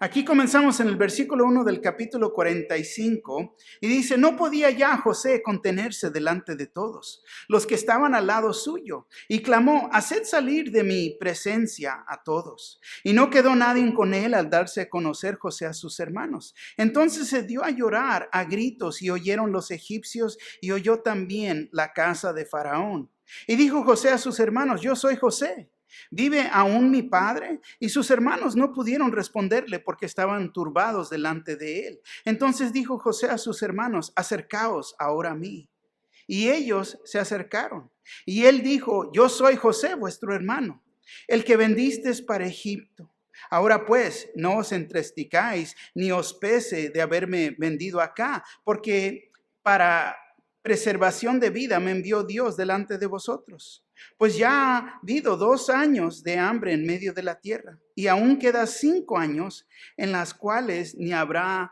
Aquí comenzamos en el versículo 1 del capítulo 45 y dice, no podía ya José contenerse delante de todos los que estaban al lado suyo y clamó, haced salir de mi presencia a todos. Y no quedó nadie con él al darse a conocer José a sus hermanos. Entonces se dio a llorar a gritos y oyeron los egipcios y oyó también la casa de Faraón. Y dijo José a sus hermanos, yo soy José. ¿Vive aún mi padre? Y sus hermanos no pudieron responderle porque estaban turbados delante de él. Entonces dijo José a sus hermanos, acercaos ahora a mí. Y ellos se acercaron. Y él dijo, yo soy José, vuestro hermano, el que vendisteis para Egipto. Ahora pues, no os entristezcáis ni os pese de haberme vendido acá, porque para preservación de vida me envió Dios delante de vosotros. Pues ya ha habido 2 años de hambre en medio de la tierra, y aún quedan 5 años en las cuales ni habrá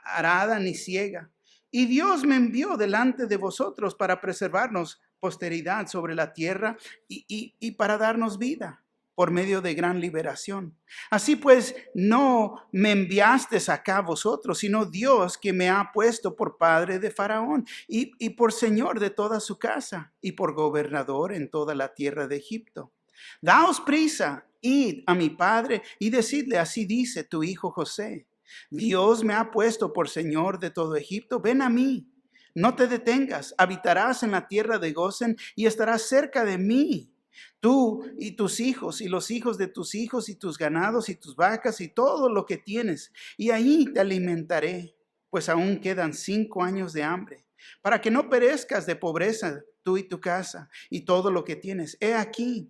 arada ni siega. Y Dios me envió delante de vosotros para preservarnos posteridad sobre la tierra y para darnos vida por medio de gran liberación. Así pues, no me enviasteis acá vosotros, sino Dios que me ha puesto por padre de Faraón y por señor de toda su casa y por gobernador en toda la tierra de Egipto. Daos prisa, id a mi padre y decidle, así dice tu hijo José. Dios me ha puesto por señor de todo Egipto, ven a mí. No te detengas, habitarás en la tierra de Gosén y estarás cerca de mí. Tú y tus hijos y los hijos de tus hijos y tus ganados y tus vacas y todo lo que tienes. Y ahí te alimentaré, pues aún quedan 5 años de hambre, para que no perezcas de pobreza tú y tu casa y todo lo que tienes. He aquí,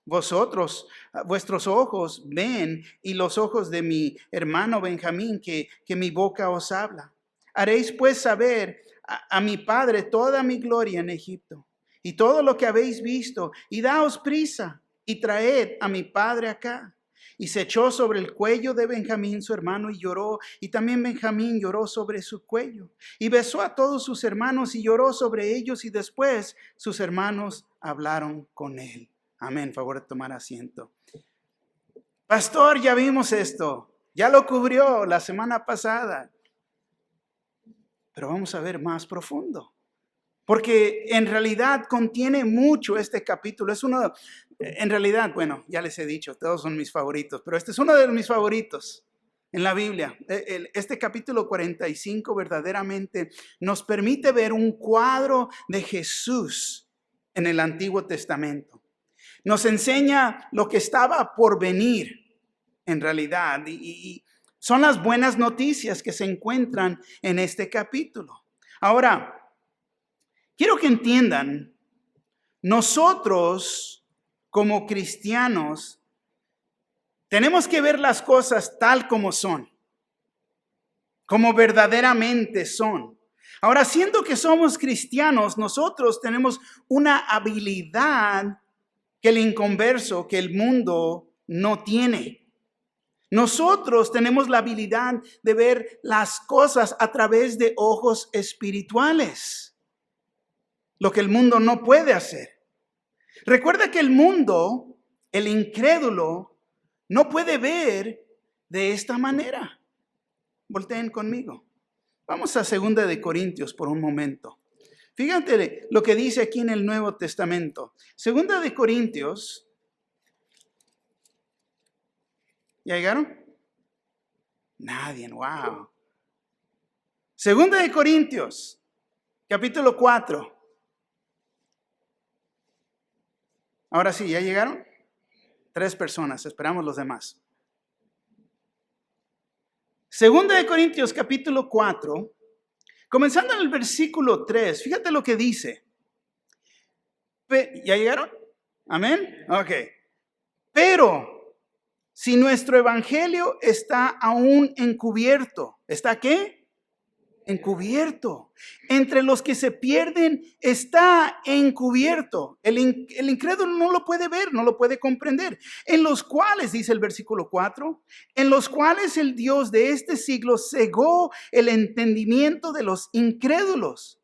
vosotros, vuestros ojos ven y los ojos de mi hermano Benjamín que mi boca os habla. Haréis pues saber a mi padre toda mi gloria en Egipto y todo lo que habéis visto, y daos prisa y traed a mi padre acá. Y se echó sobre el cuello de Benjamín su hermano y lloró, y también Benjamín lloró sobre su cuello. Y besó a todos sus hermanos y lloró sobre ellos, y después sus hermanos hablaron con él. Amén. Favor de tomar asiento. Pastor, ya vimos esto. Ya lo cubrió la semana pasada. Pero vamos a ver más profundo. Porque en realidad contiene mucho este capítulo. Es uno, en realidad, bueno, ya les he dicho, todos son mis favoritos, pero este es uno de mis favoritos en la Biblia. Este capítulo 45 verdaderamente nos permite ver un cuadro de Jesús en el Antiguo Testamento. Nos enseña lo que estaba por venir en realidad y son las buenas noticias que se encuentran en este capítulo. Ahora, quiero que entiendan, nosotros como cristianos tenemos que ver las cosas tal como son, como verdaderamente son. Ahora, siendo que somos cristianos, nosotros tenemos una habilidad que el inconverso, que el mundo no tiene. Nosotros tenemos la habilidad de ver las cosas a través de ojos espirituales, lo que el mundo no puede hacer. Recuerda que el mundo, el incrédulo, no puede ver de esta manera. Volteen conmigo. Vamos a 2 de Corintios por un momento. Fíjate lo que dice aquí en el Nuevo Testamento. 2 de Corintios. ¿Ya llegaron? Nadie, wow. 2 de Corintios, capítulo 4. Ahora sí, ¿ya llegaron? 3 personas, esperamos los demás. 2 de Corintios, capítulo 4, comenzando en el versículo 3, fíjate lo que dice. ¿Ya llegaron? ¿Amén? Ok. Pero si nuestro evangelio está aún encubierto, ¿está qué? Encubierto. Entre los que se pierden está encubierto. El incrédulo no lo puede ver, no lo puede comprender. En los cuales, dice el versículo 4, en los cuales el Dios de este siglo cegó el entendimiento de los incrédulos,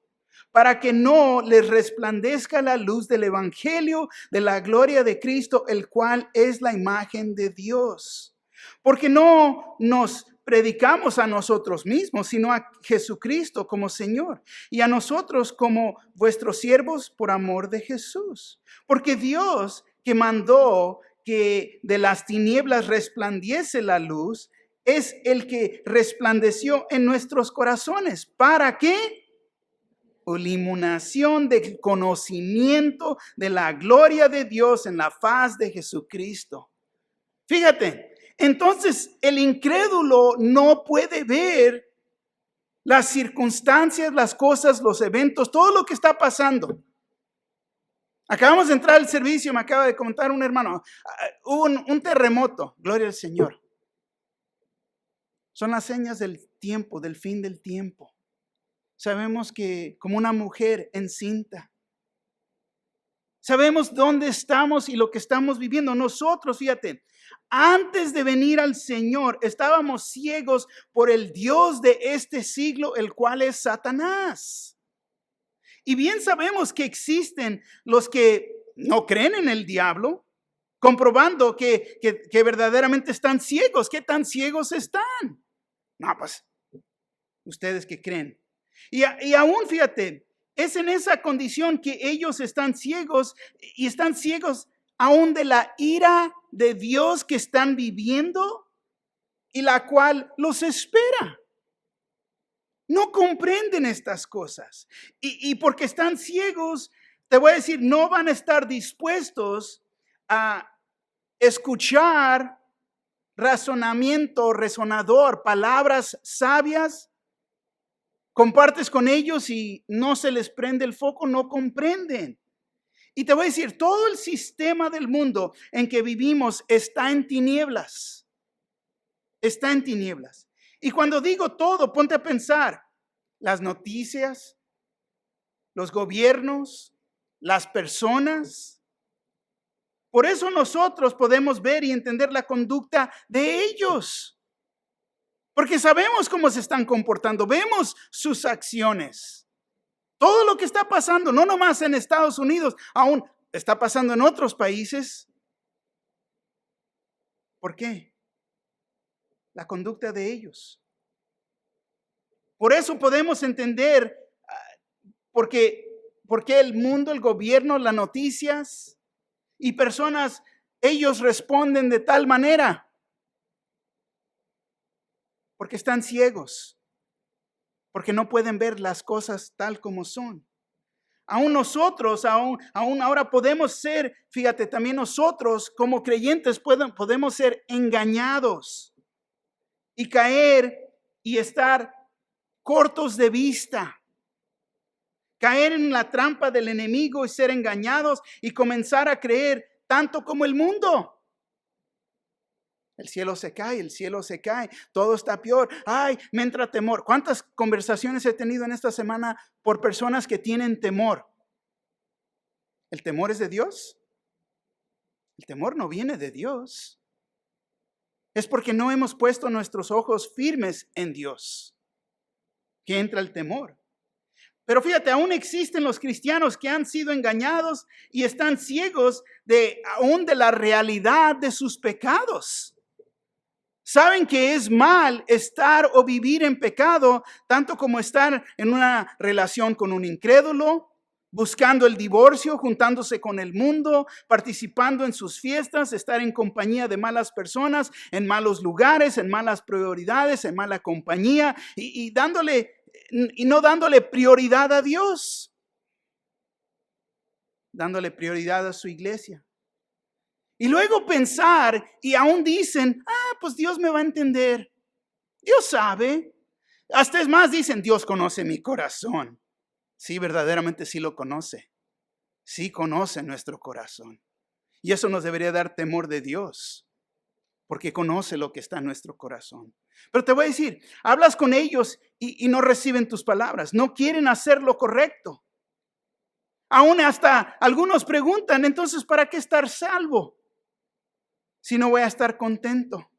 para que no les resplandezca la luz del evangelio de la gloria de Cristo, el cual es la imagen de Dios. Porque no nos predicamos a nosotros mismos, sino a Jesucristo como Señor y a nosotros como vuestros siervos por amor de Jesús. Porque Dios, que mandó que de las tinieblas resplandeciese la luz, es el que resplandeció en nuestros corazones. ¿Para qué? Iluminación del conocimiento de la gloria de Dios en la faz de Jesucristo. Fíjate, entonces el incrédulo no puede ver las circunstancias, las cosas, los eventos, todo lo que está pasando. Acabamos de entrar al servicio, me acaba de comentar un hermano, hubo un terremoto, gloria al Señor. Son las señas del tiempo, del fin del tiempo. Sabemos que como una mujer encinta. Sabemos dónde estamos y lo que estamos viviendo. Nosotros, fíjate, antes de venir al Señor, estábamos ciegos por el Dios de este siglo, el cual es Satanás. Y bien sabemos que existen los que no creen en el diablo, comprobando que verdaderamente están ciegos. ¿Qué tan ciegos están? No, pues, ustedes que creen. Y aún, fíjate, es en esa condición que ellos están ciegos y están ciegos aún de la ira de Dios que están viviendo y la cual los espera. No comprenden estas cosas. Y porque están ciegos, te voy a decir, no van a estar dispuestos a escuchar razonamiento resonador, palabras sabias. Compartes con ellos y no se les prende el foco, no comprenden. Y te voy a decir, todo el sistema del mundo en que vivimos está en tinieblas. Está en tinieblas. Y cuando digo todo, ponte a pensar, las noticias, los gobiernos, las personas. Por eso nosotros podemos ver y entender la conducta de ellos. Porque sabemos cómo se están comportando, vemos sus acciones. Todo lo que está pasando, no nomás en Estados Unidos, aún está pasando en otros países. ¿Por qué? La conducta de ellos. Por eso podemos entender por qué el mundo, el gobierno, las noticias y personas, ellos responden de tal manera. Porque están ciegos, porque no pueden ver las cosas tal como son. Aún nosotros, aún ahora podemos ser, fíjate, también nosotros como creyentes podemos ser engañados y caer y estar cortos de vista. Caer en la trampa del enemigo y ser engañados y comenzar a creer tanto como el mundo. El cielo se cae, todo está peor. Ay, me entra temor. ¿Cuántas conversaciones he tenido en esta semana por personas que tienen temor? ¿El temor es de Dios? El temor no viene de Dios. Es porque no hemos puesto nuestros ojos firmes en Dios que entra el temor. Pero fíjate, aún existen los cristianos que han sido engañados y están ciegos aún de la realidad de sus pecados. Saben que es mal estar o vivir en pecado, tanto como estar en una relación con un incrédulo, buscando el divorcio, juntándose con el mundo, participando en sus fiestas, estar en compañía de malas personas, en malos lugares, en malas prioridades, en mala compañía y no dándole prioridad a Dios, dándole prioridad a su iglesia. Y luego pensar y aún dicen, pues Dios me va a entender. Dios sabe. Hasta es más, dicen, Dios conoce mi corazón. Sí, verdaderamente sí lo conoce. Sí conoce nuestro corazón. Y eso nos debería dar temor de Dios, porque conoce lo que está en nuestro corazón. Pero te voy a decir, hablas con ellos y no reciben tus palabras. No quieren hacer lo correcto. Aún hasta algunos preguntan, entonces, ¿para qué estar salvo si no voy a estar contento?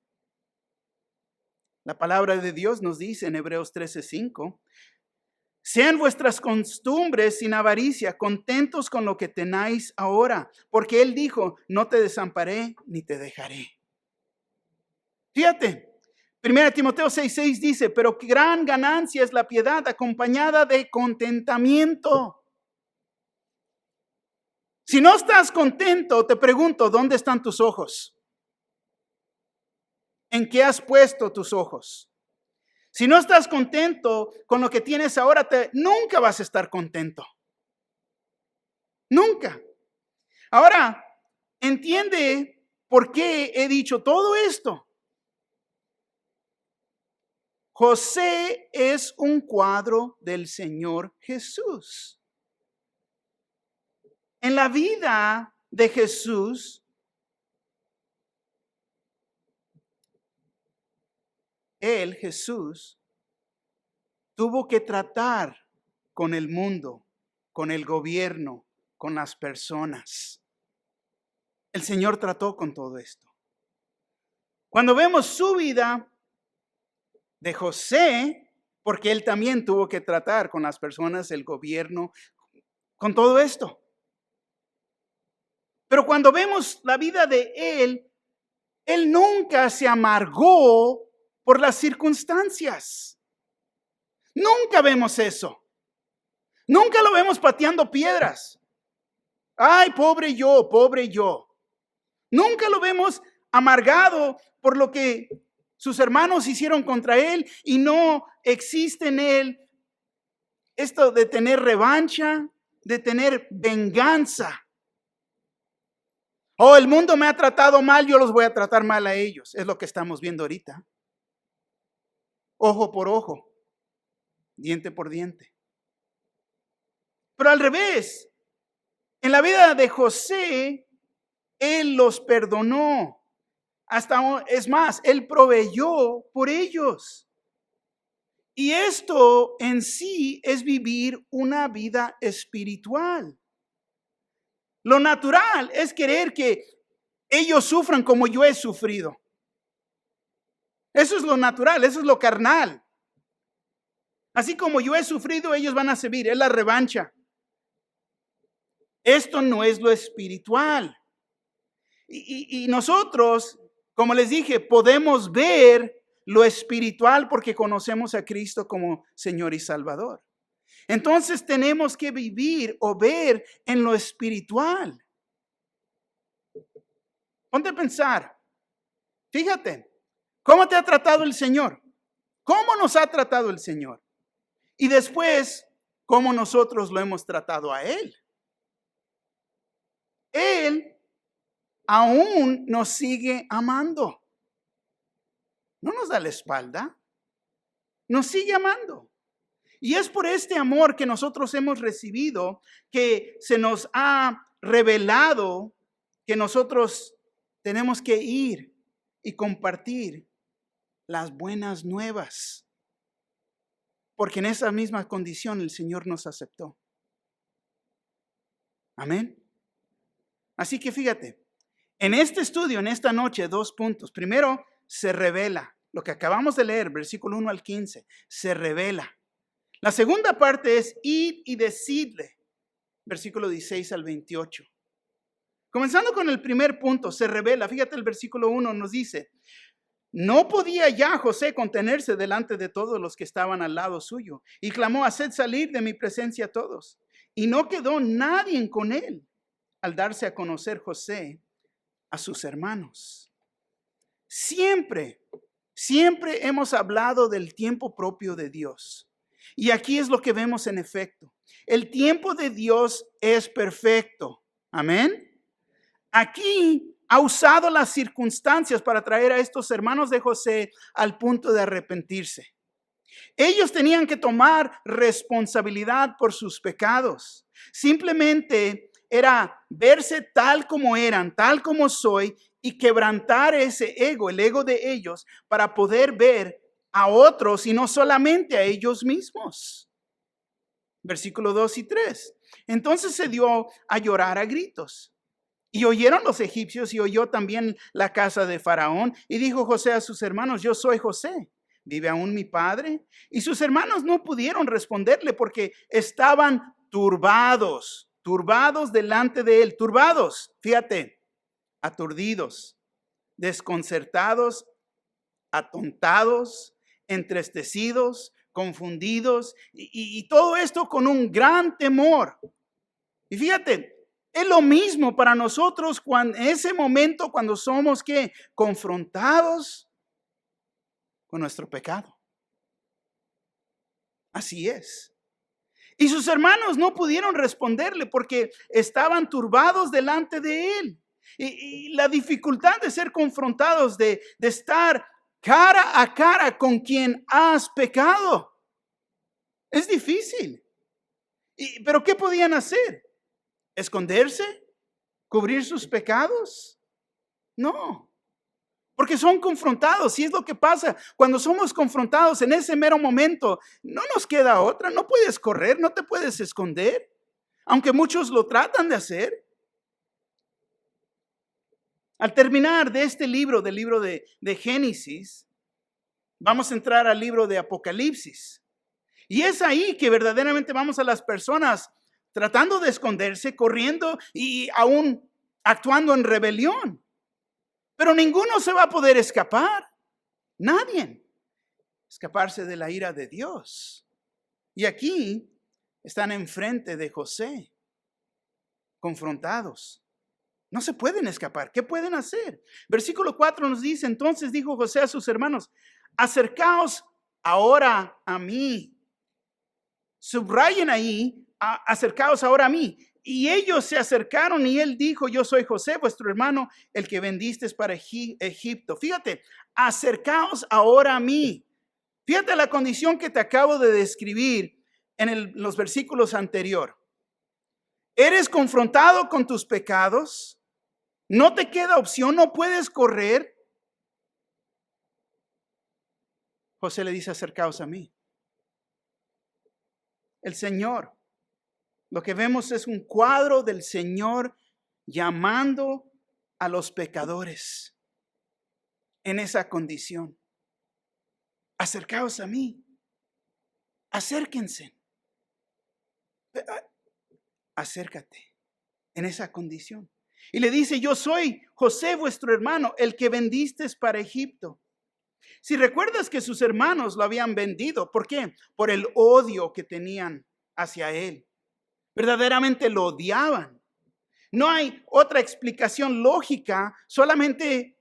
La palabra de Dios nos dice en Hebreos 13:5, sean vuestras costumbres sin avaricia, contentos con lo que tenéis ahora, porque Él dijo, no te desamparé ni te dejaré. Fíjate, 1 Timoteo 6:6 dice, pero gran ganancia es la piedad acompañada de contentamiento. Si no estás contento, te pregunto, ¿dónde están tus ojos? ¿En qué has puesto tus ojos? Si no estás contento con lo que tienes ahora, nunca vas a estar contento. Nunca. Ahora, entiende por qué he dicho todo esto. José es un cuadro del Señor Jesús. En la vida de Jesús, Jesús, tuvo que tratar con el mundo, con el gobierno, con las personas. El Señor trató con todo esto. Cuando vemos su vida de José, porque él también tuvo que tratar con las personas, el gobierno, con todo esto. Pero cuando vemos la vida de él nunca se amargó por las circunstancias. Nunca vemos eso. Nunca lo vemos pateando piedras. Ay, pobre yo, pobre yo. Nunca lo vemos amargado por lo que sus hermanos hicieron contra él y no existe en él esto de tener revancha, de tener venganza. Oh, el mundo me ha tratado mal, yo los voy a tratar mal a ellos. Es lo que estamos viendo ahorita. Ojo por ojo, diente por diente. Pero al revés, en la vida de José, él los perdonó. Es más, él proveyó por ellos. Y esto en sí es vivir una vida espiritual. Lo natural es querer que ellos sufran como yo he sufrido. Eso es lo natural, eso es lo carnal. Así como yo he sufrido, ellos van a servir, es la revancha. Esto no es lo espiritual. Y nosotros, como les dije, podemos ver lo espiritual porque conocemos a Cristo como Señor y Salvador. Entonces tenemos que vivir o ver en lo espiritual. Ponte a pensar. Fíjate, ¿cómo te ha tratado el Señor? ¿Cómo nos ha tratado el Señor? Y después, ¿cómo nosotros lo hemos tratado a Él? Él aún nos sigue amando. No nos da la espalda. Nos sigue amando. Y es por este amor que nosotros hemos recibido que se nos ha revelado que nosotros tenemos que ir y compartir las buenas nuevas. Porque en esa misma condición el Señor nos aceptó. Amén. Así que fíjate, en este estudio, en esta noche, 2 puntos. Primero, se revela. Lo que acabamos de leer, versículo 1 al 15, se revela. La segunda parte es id y decidle, versículo 16 al 28. Comenzando con el primer punto, se revela. Fíjate, el versículo 1 nos dice, no podía ya José contenerse delante de todos los que estaban al lado suyo, y clamó, haced salir de mi presencia a todos. Y no quedó nadie con él al darse a conocer José a sus hermanos. Siempre hemos hablado del tiempo propio de Dios. Y aquí es lo que vemos en efecto. El tiempo de Dios es perfecto. Amén. Aquí ha usado las circunstancias para traer a estos hermanos de José al punto de arrepentirse. Ellos tenían que tomar responsabilidad por sus pecados. Simplemente era verse tal como eran, tal como soy, y quebrantar ese ego, el ego de ellos, para poder ver a otros y no solamente a ellos mismos. Versículo 2 y 3. Entonces se dio a llorar a gritos. Y oyeron los egipcios y oyó también la casa de Faraón. Y dijo José a sus hermanos, yo soy José. ¿Vive aún mi padre? Y sus hermanos no pudieron responderle porque estaban turbados delante de él. Turbados, fíjate, aturdidos, desconcertados atontados, entristecidos, confundidos y todo esto con un gran temor. Y fíjate, es lo mismo para nosotros en ese momento cuando somos confrontados con nuestro pecado. Así es. Y sus hermanos no pudieron responderle porque estaban turbados delante de él. Y la dificultad de ser confrontados, de estar cara a cara con quien has pecado, es difícil. Pero ¿qué podían hacer? ¿Esconderse? ¿Cubrir sus pecados? No, porque son confrontados. Y es lo que pasa cuando somos confrontados en ese mero momento. No nos queda otra, no puedes correr, no te puedes esconder, aunque muchos lo tratan de hacer. Al terminar de este libro, del libro de Génesis, vamos a entrar al libro de Apocalipsis. Y es ahí que verdaderamente vamos a las personas tratando de esconderse, corriendo y aún actuando en rebelión. Pero ninguno se va a poder escapar. Nadie. Escaparse de la ira de Dios. Y aquí están enfrente de José, confrontados. No se pueden escapar. ¿Qué pueden hacer? Versículo 4 nos dice, entonces dijo José a sus hermanos, acercaos ahora a mí. Subrayen ahí, acercaos ahora a mí. Y ellos se acercaron y él dijo, yo soy José, vuestro hermano, el que vendisteis para Egipto. Fíjate, acercaos ahora a mí. Fíjate la condición que te acabo de describir en los versículos anteriores. Eres confrontado con tus pecados. No te queda opción, no puedes correr. José le dice, acercaos a mí. El Señor, lo que vemos es un cuadro del Señor llamando a los pecadores en esa condición. Acercaos a mí. Acérquense. Acércate en esa condición. Y le dice, yo soy José, vuestro hermano, el que vendisteis para Egipto. Si recuerdas que sus hermanos lo habían vendido, ¿por qué? Por el odio que tenían hacia él. Verdaderamente lo odiaban. No hay otra explicación lógica, solamente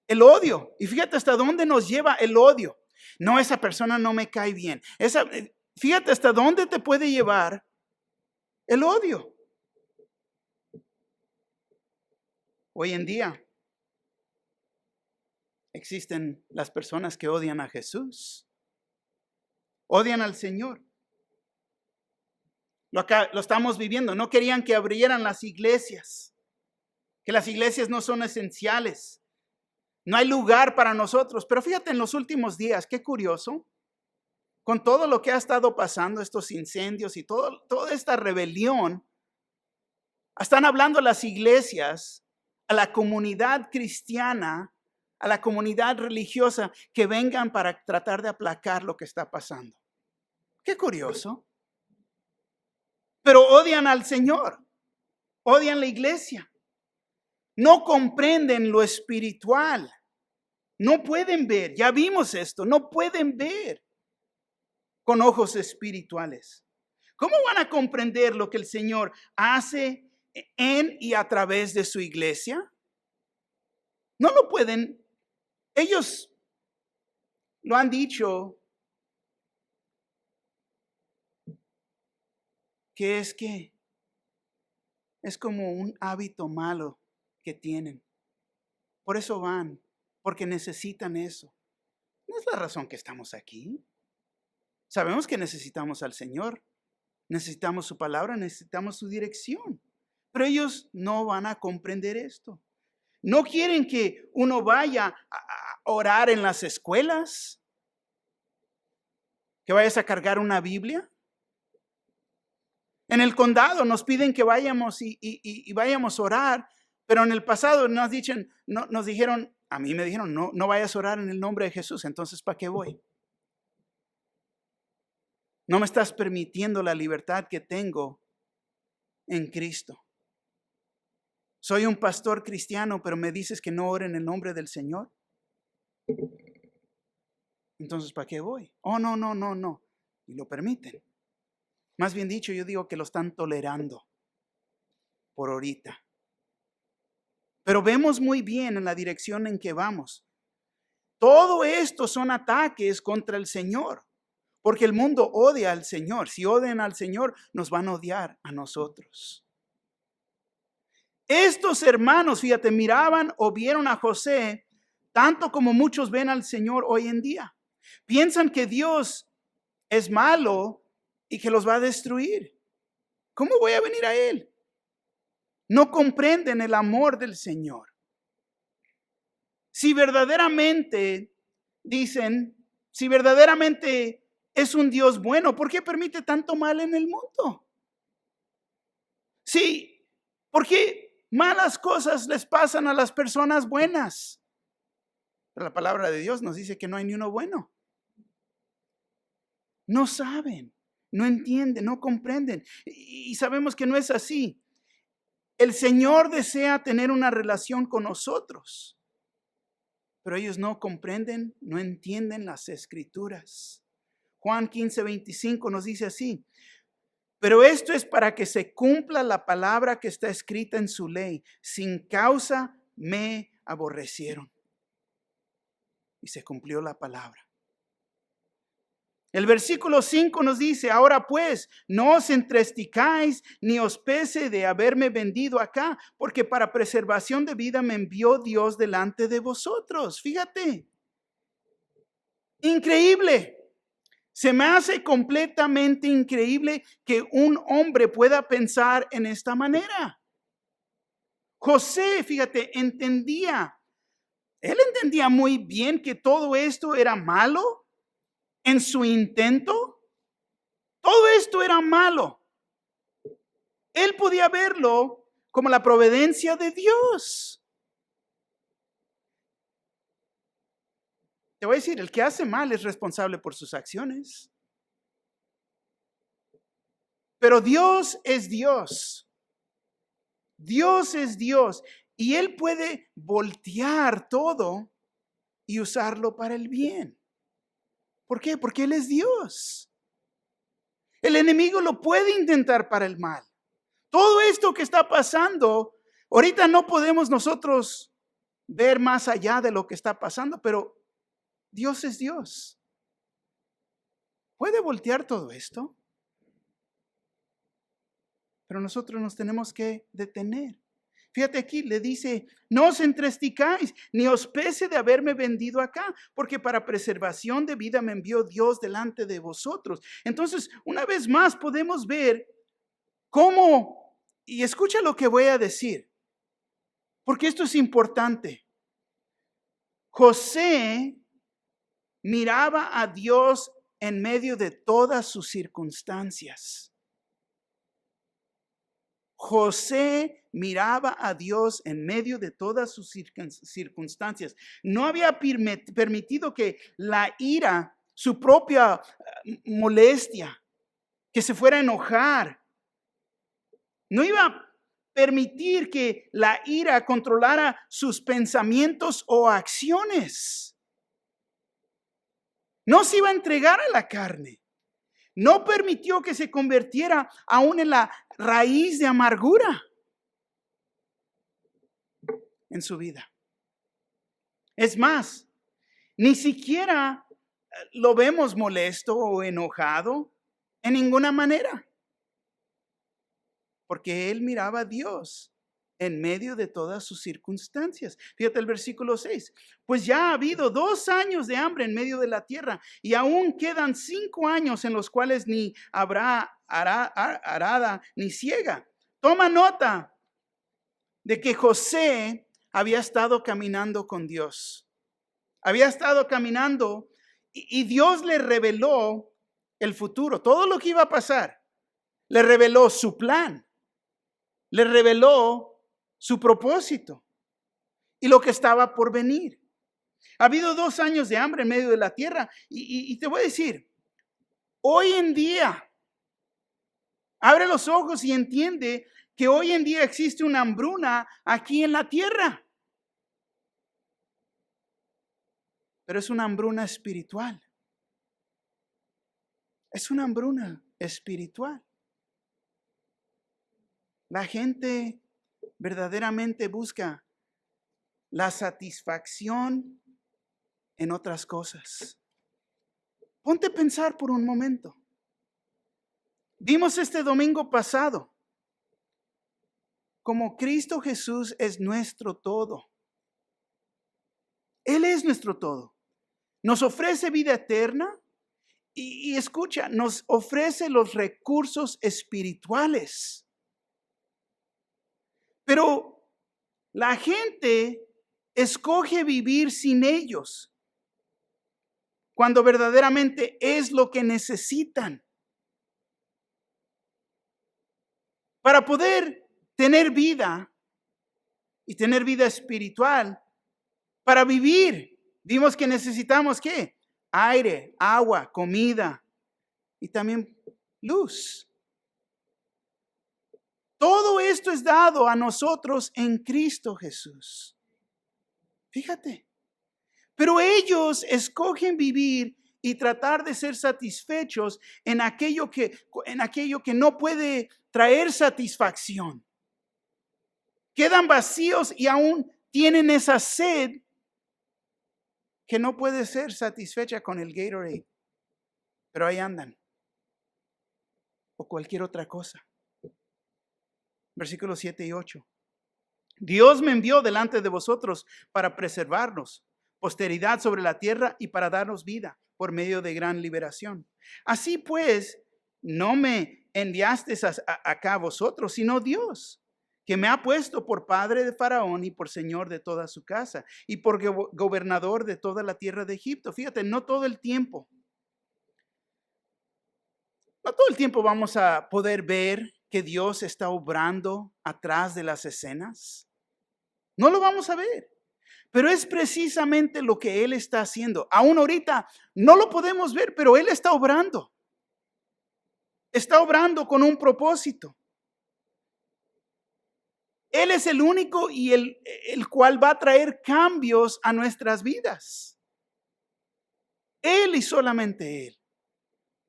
el odio. Y fíjate hasta dónde nos lleva el odio. No, esa persona no me cae bien. Fíjate hasta dónde te puede llevar el odio. Hoy en día existen las personas que odian a Jesús, odian al Señor. Lo estamos viviendo. No querían que abrieran las iglesias, que las iglesias no son esenciales. No hay lugar para nosotros. Pero fíjate en los últimos días, qué curioso, con todo lo que ha estado pasando, estos incendios y toda esta rebelión, están hablando las iglesias a la comunidad cristiana, a la comunidad religiosa, que vengan para tratar de aplacar lo que está pasando. Qué curioso. Pero odian al Señor, odian la iglesia. No comprenden lo espiritual. No pueden ver, ya vimos esto, no pueden ver con ojos espirituales. ¿Cómo van a comprender lo que el Señor hace en y a través de su iglesia? No lo pueden. Ellos lo han dicho, que es como un hábito malo que tienen. Por eso van, porque necesitan eso. No es la razón que estamos aquí. Sabemos que necesitamos al Señor, necesitamos su palabra, necesitamos su dirección. Pero ellos no van a comprender esto. No quieren que uno vaya a orar en las escuelas, que vayas a cargar una Biblia. En el condado nos piden que vayamos y vayamos a orar, pero en el pasado nos dijeron, a mí me dijeron, no vayas a orar en el nombre de Jesús, entonces ¿para qué voy? No me estás permitiendo la libertad que tengo en Cristo. Soy un pastor cristiano, pero me dices que no ore en el nombre del Señor. Entonces, ¿para qué voy? Oh, no, no, no, no. Y lo permiten. Más bien dicho, yo digo que lo están tolerando por ahorita. Pero vemos muy bien en la dirección en que vamos. Todo esto son ataques contra el Señor, porque el mundo odia al Señor. Si odian al Señor, nos van a odiar a nosotros. Estos hermanos, fíjate, miraban o vieron a José tanto como muchos ven al Señor hoy en día. Piensan que Dios es malo y que los va a destruir. ¿Cómo voy a venir a Él? No comprenden el amor del Señor. Si verdaderamente, dicen, si verdaderamente es un Dios bueno, ¿por qué permite tanto mal en el mundo? Sí, ¿por qué malas cosas les pasan a las personas buenas? Pero la palabra de Dios nos dice que no hay ni uno bueno. No saben, no entienden, no comprenden. Y sabemos que no es así. El Señor desea tener una relación con nosotros, pero ellos no comprenden, no entienden las Escrituras. Juan 15:25 nos dice así: pero esto es para que se cumpla la palabra que está escrita en su ley. Sin causa me aborrecieron. Y se cumplió la palabra. El versículo 5 nos dice: ahora pues, no os entristezcáis ni os pese de haberme vendido acá, porque para preservación de vida me envió Dios delante de vosotros. Fíjate, increíble. Se me hace completamente increíble que un hombre pueda pensar en esta manera. José, fíjate, él entendía muy bien que todo esto era malo en su intento. Todo esto era malo. Él podía verlo como la providencia de Dios. Te voy a decir, el que hace mal es responsable por sus acciones. Pero Dios es Dios. Dios es Dios. Y Él puede voltear todo y usarlo para el bien. ¿Por qué? Porque Él es Dios. El enemigo lo puede intentar para el mal. Todo esto que está pasando, ahorita no podemos nosotros ver más allá de lo que está pasando, pero Dios es Dios. ¿Puede voltear todo esto? Pero nosotros nos tenemos que detener. Fíjate aquí, le dice: no os entristezcáis, ni os pese de haberme vendido acá, porque para preservación de vida me envió Dios delante de vosotros. Entonces, una vez más podemos ver cómo, y escucha lo que voy a decir, porque esto es importante. José miraba a Dios en medio de todas sus circunstancias. José miraba a Dios en medio de todas sus circunstancias. No había permitido que la ira, su propia molestia, que se fuera a enojar, no iba a permitir que la ira controlara sus pensamientos o acciones. No se iba a entregar a la carne. No permitió que se convirtiera aún en la raíz de amargura en su vida. Es más, ni siquiera lo vemos molesto o enojado en ninguna manera, porque él miraba a Dios en medio de todas sus circunstancias. Fíjate el versículo 6. Pues ya ha habido 2 años de hambre en medio de la tierra, y aún quedan 5 años en los cuales ni habrá arada ni siega. Toma nota de que José había estado caminando con Dios. Había estado caminando y Dios le reveló el futuro, todo lo que iba a pasar. Le reveló su plan. Le reveló su propósito y lo que estaba por venir. Ha habido 2 años de hambre en medio de la tierra y te voy a decir, hoy en día, abre los ojos y entiende que hoy en día existe una hambruna aquí en la tierra. Pero es una hambruna espiritual. Es una hambruna espiritual. La gente verdaderamente busca la satisfacción en otras cosas. Ponte a pensar por un momento. Vimos este domingo pasado como Cristo Jesús es nuestro todo. Él es nuestro todo. Nos ofrece vida eterna y escucha, nos ofrece los recursos espirituales. Pero la gente escoge vivir sin ellos cuando verdaderamente es lo que necesitan. Para poder tener vida y tener vida espiritual, para vivir, vimos que necesitamos ¿qué? Aire, agua, comida y también luz. Todo esto es dado a nosotros en Cristo Jesús. Fíjate. Pero ellos escogen vivir y tratar de ser satisfechos en aquello que no puede traer satisfacción. Quedan vacíos y aún tienen esa sed que no puede ser satisfecha con el Gatorade. Pero ahí andan. O cualquier otra cosa. Versículos 7 y 8. Dios me envió delante de vosotros para preservarnos, posteridad sobre la tierra y para darnos vida por medio de gran liberación. Así pues, no me enviasteis acá a vosotros, sino Dios, que me ha puesto por padre de Faraón y por señor de toda su casa y por gobernador de toda la tierra de Egipto. Fíjate, no todo el tiempo vamos a poder ver que Dios está obrando atrás de las escenas. No lo vamos a ver. Pero es precisamente lo que Él está haciendo. Aún ahorita no lo podemos ver, pero Él está obrando. Está obrando con un propósito. Él es el único y el cual va a traer cambios a nuestras vidas. Él y solamente Él.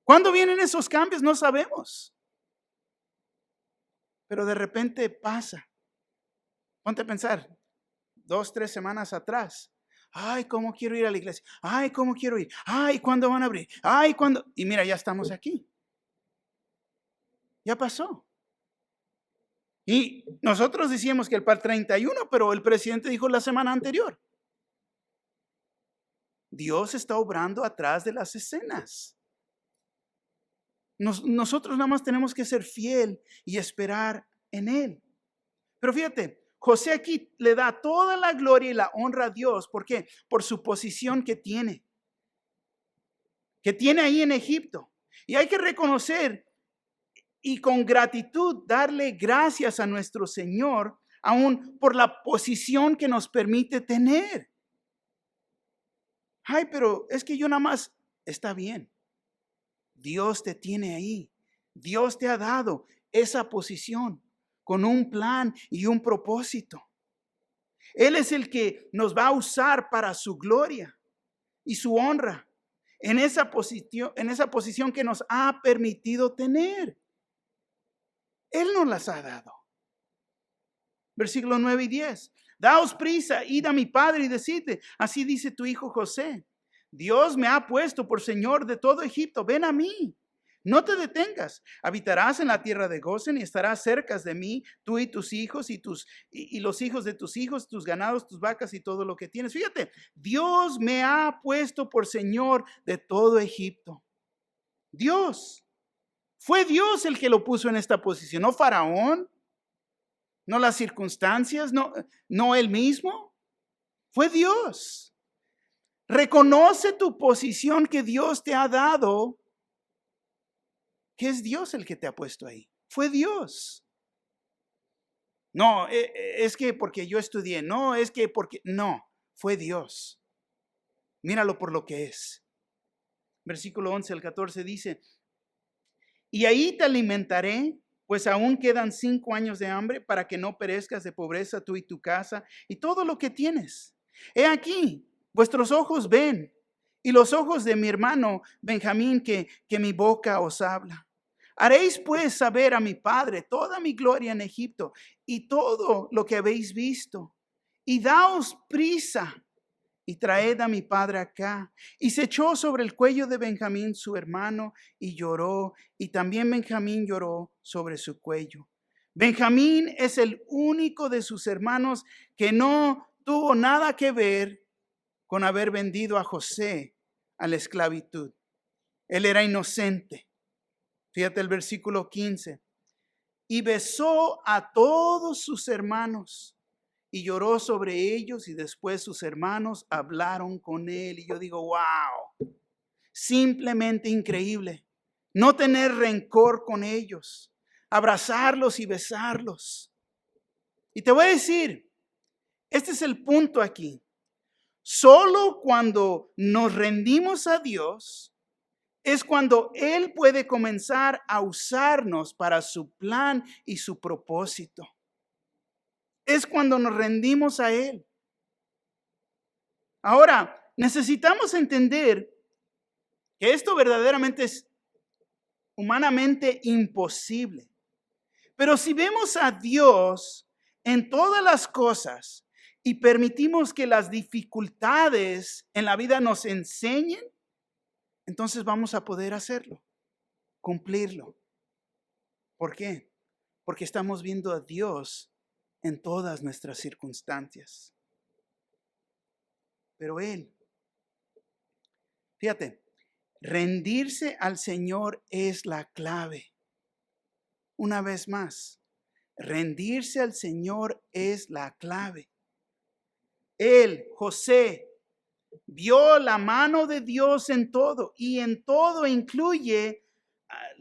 ¿Cuándo vienen esos cambios? No sabemos. Pero de repente pasa. Ponte a pensar, 2, 3 semanas atrás. Ay, cómo quiero ir a la iglesia. Ay, cómo quiero ir. Ay, ¿cuándo van a abrir? Ay, ¿cuándo? Y mira, ya estamos aquí. Ya pasó. Y nosotros decíamos que para el 31, pero el presidente dijo la semana anterior. Dios está obrando atrás de las escenas. Nosotros nada más tenemos que ser fiel y esperar en Él. Pero fíjate, José aquí le da toda la gloria y la honra a Dios. ¿Por qué? Por su posición que tiene ahí en Egipto. Y hay que reconocer y con gratitud darle gracias a nuestro Señor, aún por la posición que nos permite tener. Ay, pero es que yo nada más, está bien. Dios te tiene ahí. Dios te ha dado esa posición con un plan y un propósito. Él es el que nos va a usar para su gloria y su honra en esa posición que nos ha permitido tener. Él nos las ha dado. Versículos 9 y 10. Daos prisa, id a mi padre y decidle, así dice tu hijo José. Dios me ha puesto por señor de todo Egipto. Ven a mí. No te detengas. Habitarás en la tierra de Gosén y estarás cerca de mí, tú y tus hijos y los hijos de tus hijos, tus ganados, tus vacas y todo lo que tienes. Fíjate, Dios me ha puesto por señor de todo Egipto. Dios. Fue Dios el que lo puso en esta posición, no Faraón, no las circunstancias, no él mismo. Fue Dios. Reconoce tu posición que Dios te ha dado, que es Dios el que te ha puesto ahí. Fue Dios. No, es que porque yo estudié. No, es que porque... No, fue Dios. Míralo por lo que es. Versículo 11 al 14 dice, y ahí te alimentaré, pues aún quedan 5 años de hambre para que no perezcas de pobreza tú y tu casa y todo lo que tienes. He aquí, vuestros ojos ven y los ojos de mi hermano Benjamín que mi boca os habla. Haréis pues saber a mi padre toda mi gloria en Egipto y todo lo que habéis visto. Y daos prisa y traed a mi padre acá. Y se echó sobre el cuello de Benjamín su hermano y lloró. Y también Benjamín lloró sobre su cuello. Benjamín es el único de sus hermanos que no tuvo nada que ver con haber vendido a José a la esclavitud. Él era inocente. Fíjate el versículo 15. Y besó a todos sus hermanos y lloró sobre ellos, y después sus hermanos hablaron con él. Y yo digo, wow, simplemente increíble. No tener rencor con ellos, abrazarlos y besarlos. Y te voy a decir, este es el punto aquí. Solo cuando nos rendimos a Dios es cuando Él puede comenzar a usarnos para su plan y su propósito. Es cuando nos rendimos a Él. Ahora, necesitamos entender que esto verdaderamente es humanamente imposible. Pero si vemos a Dios en todas las cosas y permitimos que las dificultades en la vida nos enseñen, entonces vamos a poder hacerlo, cumplirlo. ¿Por qué? Porque estamos viendo a Dios en todas nuestras circunstancias. Pero Él, fíjate, rendirse al Señor es la clave. Una vez más, rendirse al Señor es la clave. Él, José, vio la mano de Dios en todo, y en todo incluye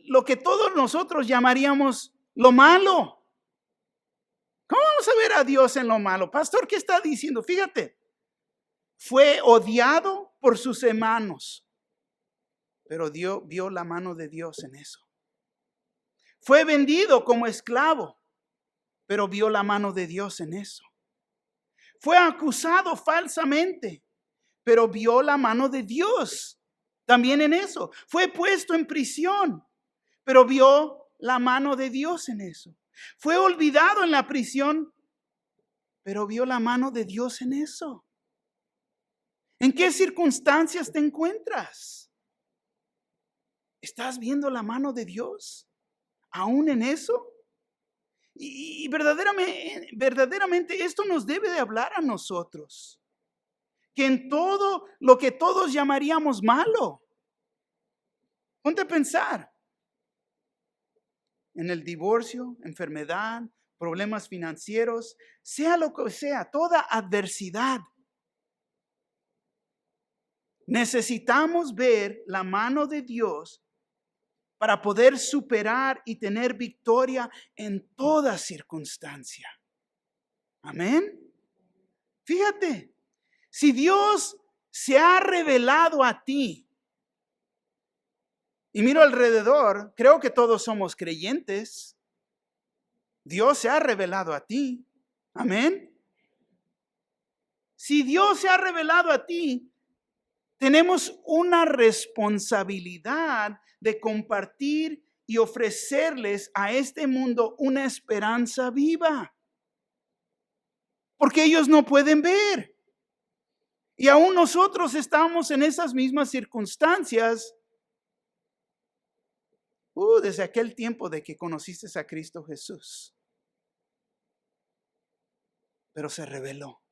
lo que todos nosotros llamaríamos lo malo. ¿Cómo vamos a ver a Dios en lo malo? Pastor, ¿qué está diciendo? Fíjate, fue odiado por sus hermanos, pero vio la mano de Dios en eso. Fue vendido como esclavo, pero vio la mano de Dios en eso. Fue acusado falsamente, pero vio la mano de Dios también en eso. Fue puesto en prisión, pero vio la mano de Dios en eso. Fue olvidado en la prisión, pero vio la mano de Dios en eso. ¿En qué circunstancias te encuentras? ¿Estás viendo la mano de Dios aún en eso? Y verdaderamente esto nos debe de hablar a nosotros. Que en todo lo que todos llamaríamos malo. Ponte a pensar. En el divorcio, enfermedad, problemas financieros, sea lo que sea, toda adversidad. Necesitamos ver la mano de Dios para poder superar y tener victoria en toda circunstancia. Amén. Fíjate, si Dios se ha revelado a ti, y miro alrededor, creo que todos somos creyentes. Dios se ha revelado a ti. Amén. Si Dios se ha revelado a ti, tenemos una responsabilidad de compartir y ofrecerles a este mundo una esperanza viva. Porque ellos no pueden ver. Y aún nosotros estamos en esas mismas circunstancias. Desde aquel tiempo de que conociste a Cristo Jesús. Pero se reveló.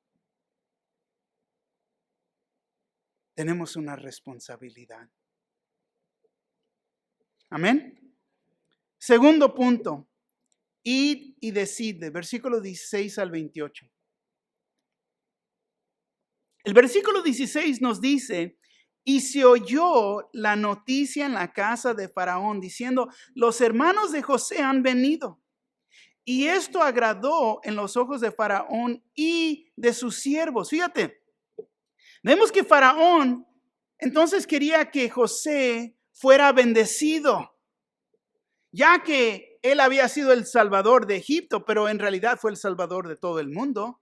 Tenemos una responsabilidad. Amén. Segundo punto. Id y decid, versículo 16 al 28. El versículo 16 nos dice: y se oyó la noticia en la casa de Faraón, diciendo: los hermanos de José han venido. Y esto agradó en los ojos de Faraón y de sus siervos. Fíjate, vemos que Faraón entonces quería que José fuera bendecido, ya que él había sido el salvador de Egipto, pero en realidad fue el salvador de todo el mundo.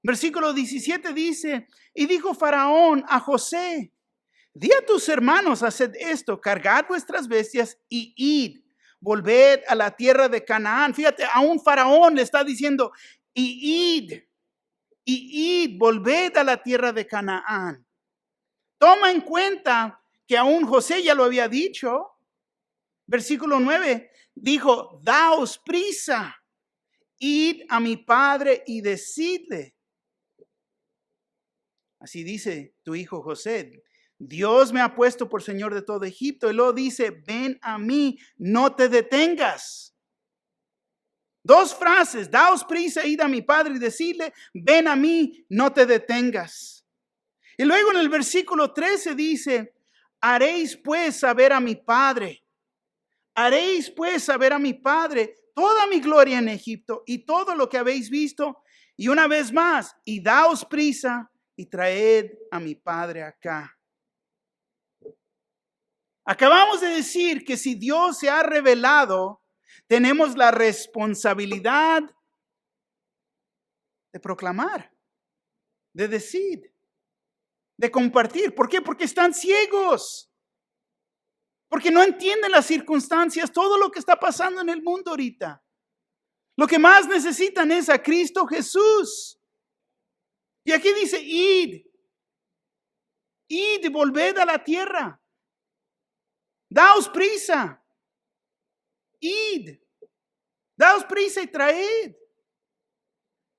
Versículo 17 dice, y dijo Faraón a José, di a tus hermanos, haced esto, cargad vuestras bestias y id, volved a la tierra de Canaán. Fíjate, a un Faraón le está diciendo, y id, volved a la tierra de Canaán. Toma en cuenta que aún José ya lo había dicho. Versículo 9, dijo, daos prisa, id a mi padre y decidle. Así dice tu hijo José, Dios me ha puesto por señor de todo Egipto. Y luego dice, ven a mí, no te detengas. Dos frases, daos prisa, id a mi padre y decidle, ven a mí, no te detengas. Y luego en el versículo 13 dice, haréis pues saber a mi padre, haréis pues saber a mi padre toda mi gloria en Egipto y todo lo que habéis visto. Y una vez más, y daos prisa y traed a mi padre acá. Acabamos de decir que si Dios se ha revelado, tenemos la responsabilidad de proclamar, de decir, de compartir. ¿Por qué? Porque están ciegos. Porque no entienden las circunstancias, todo lo que está pasando en el mundo ahorita. Lo que más necesitan es a Cristo Jesús. Y aquí dice, id y volved a la tierra. Daos prisa. Id. Daos prisa y traed.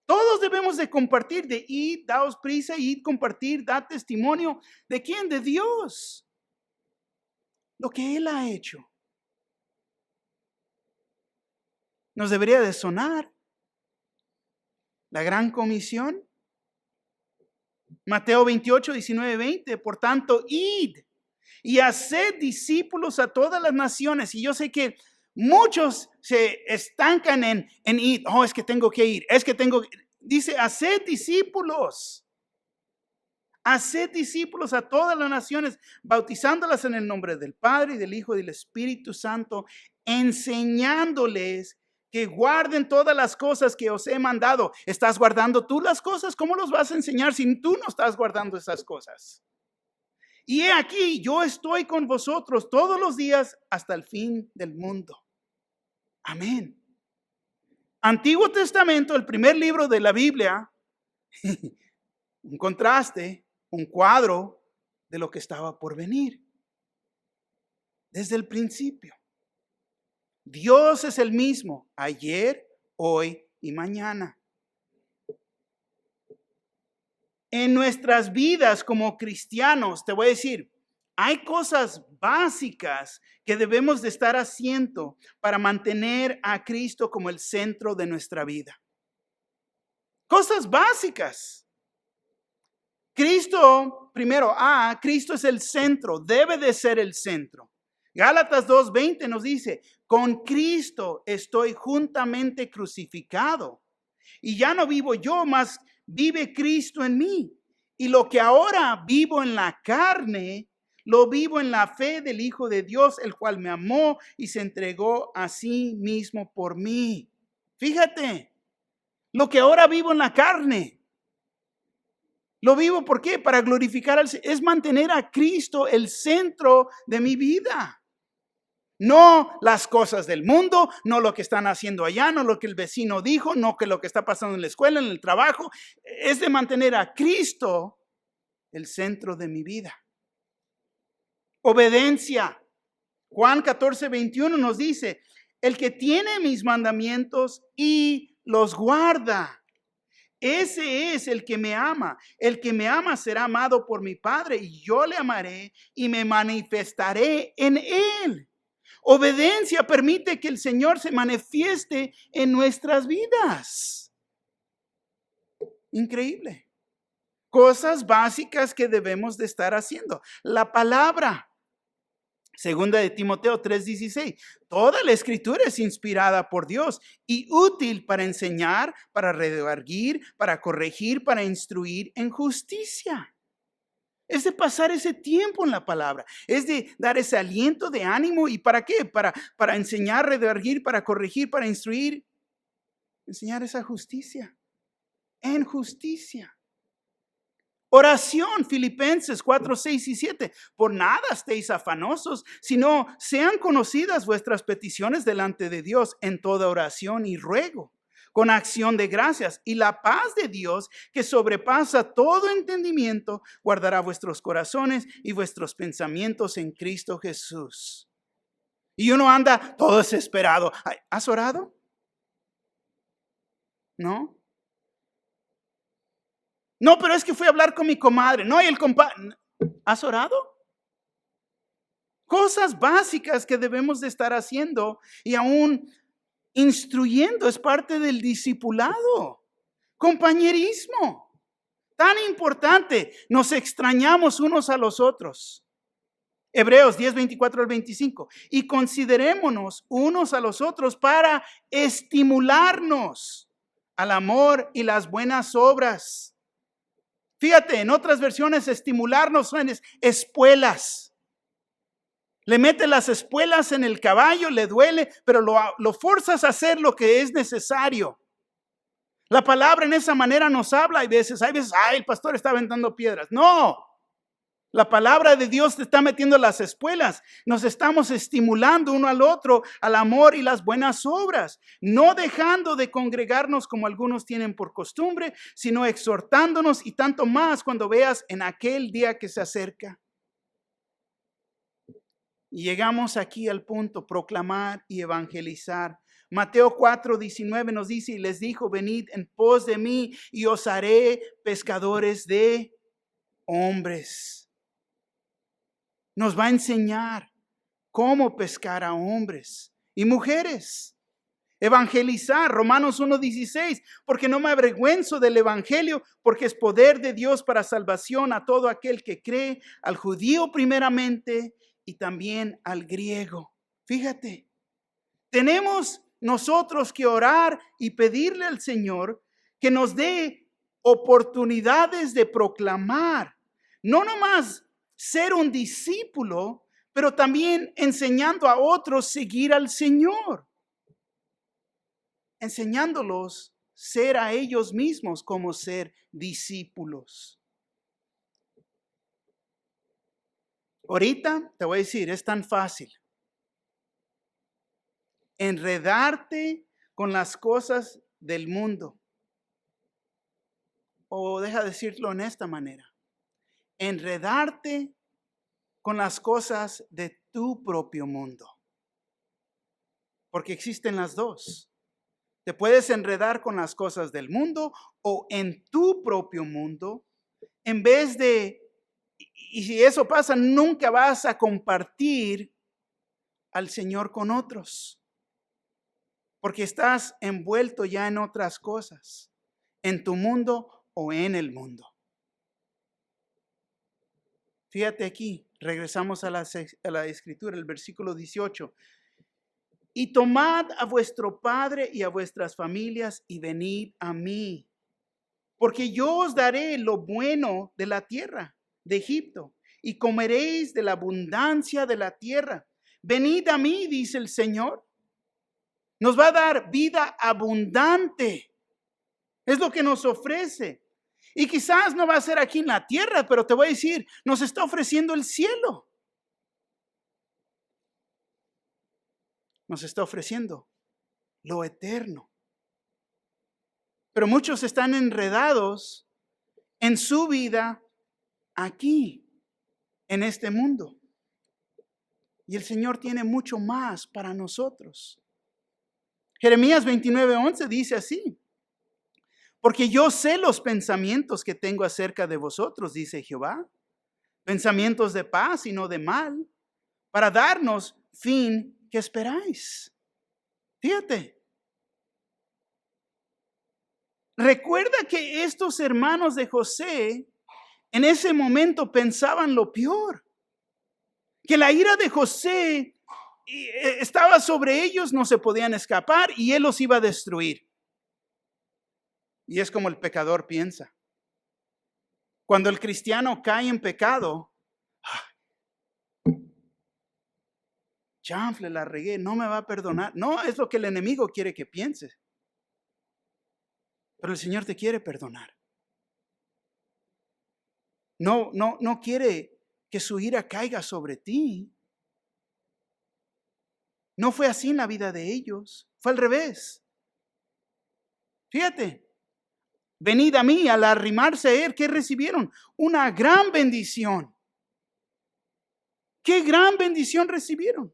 Todos debemos de compartir de id, daos prisa, id, compartir, da testimonio. ¿De quién? De Dios. Lo que Él ha hecho. Nos debería de sonar la gran comisión. Mateo 28, 19, 20. Por tanto, id y haced discípulos a todas las naciones. Y yo sé que muchos se estancan en ir. Oh, es que tengo que ir. Dice, haced discípulos. Haced discípulos a todas las naciones, bautizándolas en el nombre del Padre y del Hijo y del Espíritu Santo, enseñándoles que guarden todas las cosas que os he mandado. ¿Estás guardando tú las cosas? ¿Cómo los vas a enseñar si tú no estás guardando esas cosas? Y he aquí, yo estoy con vosotros todos los días hasta el fin del mundo. Amén. Antiguo Testamento, el primer libro de la Biblia, un contraste, un cuadro de lo que estaba por venir. Desde el principio. Dios es el mismo, ayer, hoy y mañana. En nuestras vidas como cristianos, te voy a decir, hay cosas básicas que debemos de estar haciendo para mantener a Cristo como el centro de nuestra vida. Cosas básicas. Cristo, Cristo es el centro, debe de ser el centro. Gálatas 2:20 nos dice, con Cristo estoy juntamente crucificado. Y ya no vivo yo, mas vive Cristo en mí. Y lo que ahora vivo en la carne, lo vivo en la fe del Hijo de Dios, el cual me amó y se entregó a sí mismo por mí. Fíjate, lo que ahora vivo en la carne, lo vivo, ¿por qué? Para glorificar al Señor. Es mantener a Cristo el centro de mi vida. No las cosas del mundo, no lo que están haciendo allá, no lo que el vecino dijo, no que lo que está pasando en la escuela, en el trabajo. Es de mantener a Cristo el centro de mi vida. Obediencia. Juan 14:21 nos dice, el que tiene mis mandamientos y los guarda, ese es el que me ama. El que me ama será amado por mi Padre y yo le amaré y me manifestaré en él. Obediencia permite que el Señor se manifieste en nuestras vidas. Increíble. Cosas básicas que debemos de estar haciendo. La palabra. Segunda de Timoteo 3:16. Toda la escritura es inspirada por Dios y útil para enseñar, para redarguir, para corregir, para instruir en justicia. Es de pasar ese tiempo en la palabra. Es de dar ese aliento de ánimo. ¿Y para qué? Para enseñar, redarguir, para corregir, para instruir. Enseñar esa justicia. en justicia. Oración, Filipenses 4, 6 y 7. Por nada estéis afanosos, sino sean conocidas vuestras peticiones delante de Dios en toda oración y ruego, con acción de gracias. Y la paz de Dios, que sobrepasa todo entendimiento, guardará vuestros corazones y vuestros pensamientos en Cristo Jesús. Y uno anda todo desesperado. ¿Has orado? ¿No? No, pero es que fui a hablar con mi comadre. No, y el compadre. ¿Has orado? Cosas básicas que debemos de estar haciendo y aún instruyendo es parte del discipulado. Compañerismo. Tan importante. Nos extrañamos unos a los otros. Hebreos 10, 24 al 25. Y considerémonos unos a los otros para estimularnos al amor y las buenas obras. Fíjate, en otras versiones estimularnos son espuelas. Le mete las espuelas en el caballo, le duele, pero lo forzas a hacer lo que es necesario. La palabra en esa manera nos habla. Hay veces, el pastor está aventando piedras. No, la palabra de Dios te está metiendo las espuelas. Nos estamos estimulando uno al otro al amor y las buenas obras, no dejando de congregarnos como algunos tienen por costumbre, sino exhortándonos, y tanto más cuando veas en aquel día que se acerca. Y llegamos aquí al punto, proclamar y evangelizar. Mateo 4, 19 nos dice, y les dijo, venid en pos de mí y os haré pescadores de hombres. Nos va a enseñar cómo pescar a hombres y mujeres. Evangelizar, Romanos 1:16, porque no me avergüenzo del evangelio, porque es poder de Dios para salvación a todo aquel que cree, al judío primeramente y también al griego. Fíjate, tenemos nosotros que orar y pedirle al Señor que nos dé oportunidades de proclamar, no nomás ser un discípulo, pero también enseñando a otros seguir al Señor. Enseñándolos ser a ellos mismos como ser discípulos. Ahorita te voy a decir, es tan fácil enredarte con las cosas del mundo. O deja decirlo en esta manera. Enredarte con las cosas de tu propio mundo. Porque existen las dos. Te puedes enredar con las cosas del mundo o en tu propio mundo. En vez de, y si eso pasa, nunca vas a compartir al Señor con otros. Porque estás envuelto ya en otras cosas. En tu mundo o en el mundo. Fíjate aquí, regresamos a la escritura, el versículo 18. Y tomad a vuestro padre y a vuestras familias y venid a mí, porque yo os daré lo bueno de la tierra de Egipto y comeréis de la abundancia de la tierra. Venid a mí, dice el Señor. Nos va a dar vida abundante. Es lo que nos ofrece. Y quizás no va a ser aquí en la tierra, pero te voy a decir, nos está ofreciendo el cielo. Nos está ofreciendo lo eterno. Pero muchos están enredados en su vida aquí, en este mundo. Y el Señor tiene mucho más para nosotros. Jeremías 29:11 dice así. Porque yo sé los pensamientos que tengo acerca de vosotros, dice Jehová. Pensamientos de paz y no de mal, para darnos fin que esperáis. Fíjate. Recuerda que estos hermanos de José en ese momento pensaban lo peor. Que la ira de José estaba sobre ellos, no se podían escapar y él los iba a destruir. Y es como el pecador piensa. Cuando el cristiano cae en pecado, chanfle, la regué, no me va a perdonar. No, es lo que el enemigo quiere que piense. Pero el Señor te quiere perdonar. No quiere que su ira caiga sobre ti. No fue así en la vida de ellos. Fue al revés. Fíjate. Venid a mí, al arrimarse a él, ¿qué recibieron? Una gran bendición. ¿Qué gran bendición recibieron?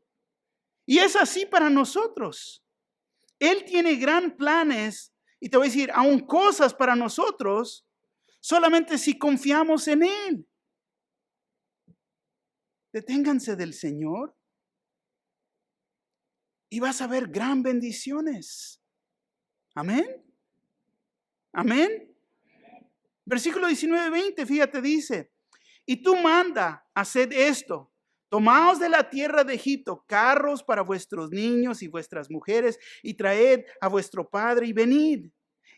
Y es así para nosotros. Él tiene gran planes, y te voy a decir, aún cosas para nosotros, solamente si confiamos en Él. Deténganse del Señor y vas a ver gran bendiciones. Amén. Amén. Versículo 19-20, fíjate, dice, y tú manda, haced esto. Tomaos de la tierra de Egipto carros para vuestros niños y vuestras mujeres y traed a vuestro padre y venid.